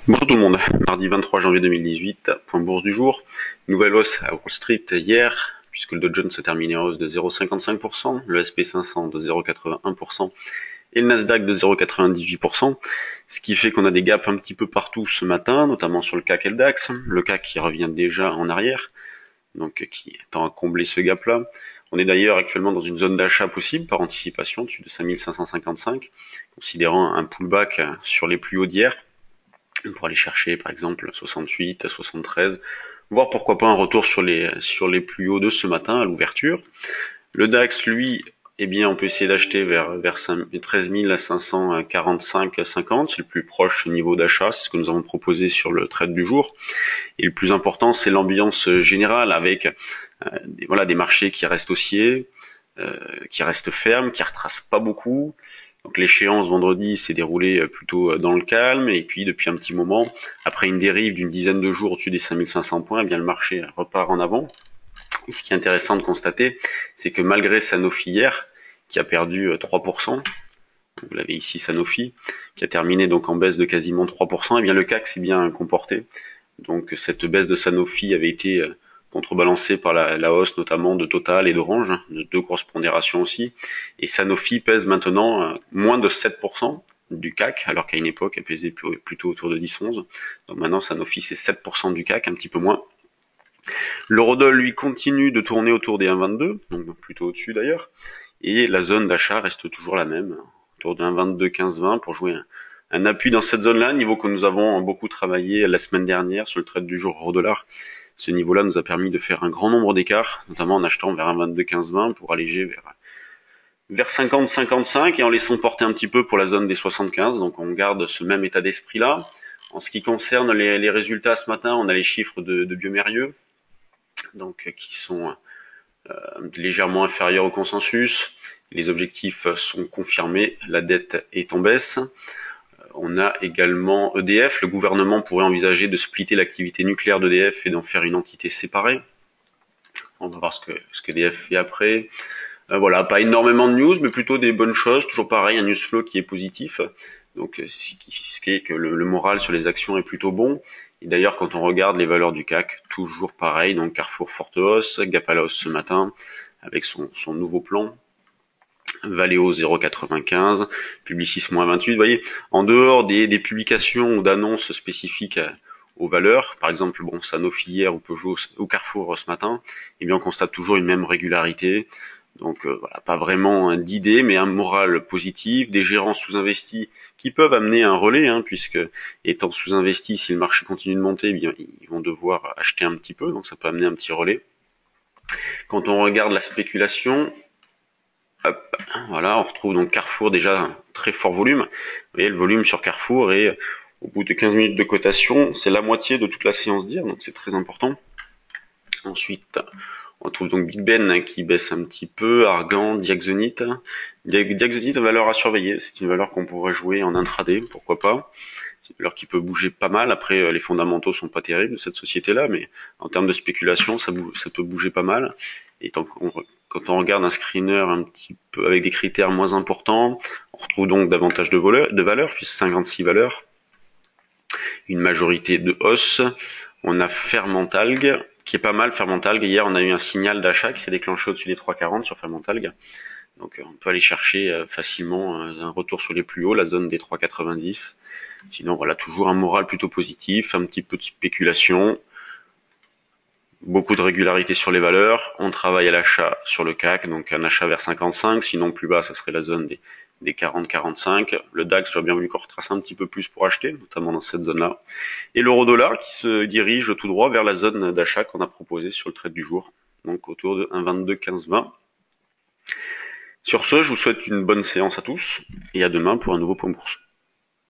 Bonjour tout le monde, mardi 23 janvier 2018, point bourse du jour. Nouvelle hausse à Wall Street hier, puisque le Dow Jones se terminé en hausse de 0,55%, le SP500 de 0,81% et le Nasdaq de 0,98%, ce qui fait qu'on a des gaps un petit peu partout ce matin, notamment sur le CAC et le DAX. Le CAC qui revient déjà en arrière, donc qui tend à combler ce gap-là. On est d'ailleurs actuellement dans une zone d'achat possible par anticipation, dessus de 5555, considérant un pullback sur les plus hauts d'hier, pour aller chercher par exemple 68, 73, voire pourquoi pas un retour sur les plus hauts de ce matin à l'ouverture. Le DAX, lui, eh bien, on peut essayer d'acheter vers 13 545,50, c'est le plus proche niveau d'achat, c'est ce que nous avons proposé sur le trade du jour. Et le plus important, c'est l'ambiance générale avec des marchés qui restent haussiers, qui restent fermes, qui retracent pas beaucoup. Donc l'échéance vendredi s'est déroulée plutôt dans le calme, et puis depuis un petit moment, après une dérive d'une dizaine de jours au-dessus des 5500 points, eh bien le marché repart en avant. Et ce qui est intéressant de constater, c'est que malgré Sanofi hier, qui a perdu 3%, vous l'avez ici Sanofi, qui a terminé donc en baisse de quasiment 3%, et bien le CAC s'est bien comporté. Donc cette baisse de Sanofi avait été contrebalancée par la hausse notamment de Total et d'Orange, de deux grosses pondérations aussi. Et Sanofi pèse maintenant moins de 7% du CAC, alors qu'à une époque elle pesait plutôt autour de 10-11. Donc maintenant Sanofi c'est 7% du CAC, un petit peu moins. L'eurodoll lui continue de tourner autour des 1,22, donc plutôt au-dessus d'ailleurs, et la zone d'achat reste toujours la même, autour de 1,22, 15-20 pour jouer un appui dans cette zone-là, niveau que nous avons beaucoup travaillé la semaine dernière sur le trade du jour euro-dollar. Ce niveau-là nous a permis de faire un grand nombre d'écarts, notamment en achetant vers 1,22, 15-20 pour alléger vers 50, 55 et en laissant porter un petit peu pour la zone des 75. Donc on garde ce même état d'esprit-là. En ce qui concerne les résultats ce matin, on a les chiffres de Biomérieux, donc qui sont légèrement inférieurs au consensus. Les objectifs sont confirmés, la dette est en baisse. On a également EDF. Le gouvernement pourrait envisager de splitter l'activité nucléaire d'EDF et d'en faire une entité séparée. On va voir ce que EDF fait après. Voilà, pas énormément de news, mais plutôt des bonnes choses. Toujours pareil, un news flow qui est positif. Donc, ce qui est que le moral sur les actions est plutôt bon. Et d'ailleurs, quand on regarde les valeurs du CAC, toujours pareil. Donc, Carrefour forte hausse, Gap à la hausse ce matin, avec son nouveau plan. Valeo 0,95, Publicis moins 28. Vous voyez, en dehors des publications ou d'annonces spécifiques aux valeurs, par exemple, bon, Sanofi hier ou Peugeot ou Carrefour ce matin, eh bien, on constate toujours une même régularité. Donc voilà, pas vraiment d'idées, mais un moral positif, des gérants sous-investis qui peuvent amener un relais, puisque étant sous-investis, si le marché continue de monter, eh bien ils vont devoir acheter un petit peu, donc ça peut amener un petit relais. Quand on regarde la spéculation, hop, voilà, on retrouve donc Carrefour déjà un très fort volume. Vous voyez, le volume sur Carrefour est au bout de 15 minutes de cotation, c'est la moitié de toute la séance d'hier, donc c'est très important. Ensuite, on trouve donc Big Ben qui baisse un petit peu, Argan, Diaxonite. Diaxonite, valeur à surveiller, c'est une valeur qu'on pourrait jouer en intraday, pourquoi pas. C'est une valeur qui peut bouger pas mal. Après, les fondamentaux sont pas terribles de cette société-là, mais en termes de spéculation, ça peut bouger pas mal. Et quand on regarde un screener un petit peu avec des critères moins importants, on retrouve donc davantage de valeurs, puisque 56 valeurs, une majorité de hausse. On a Fermentalg, qui est pas mal. Fermentalg, hier on a eu un signal d'achat qui s'est déclenché au-dessus des 3,40 sur Fermentalg. Donc on peut aller chercher facilement un retour sur les plus hauts, la zone des 3,90. Sinon voilà, toujours un moral plutôt positif, un petit peu de spéculation, beaucoup de régularité sur les valeurs. On travaille à l'achat sur le CAC, donc un achat vers 55, sinon plus bas ça serait la zone des 40-45. Le DAX, j'aurais bien voulu qu'on retrace un petit peu plus pour acheter, notamment dans cette zone-là. Et l'euro-dollar qui se dirige tout droit vers la zone d'achat qu'on a proposée sur le trade du jour, donc autour de 1,22, 15-20. Sur ce, je vous souhaite une bonne séance à tous, et à demain pour un nouveau point bourse.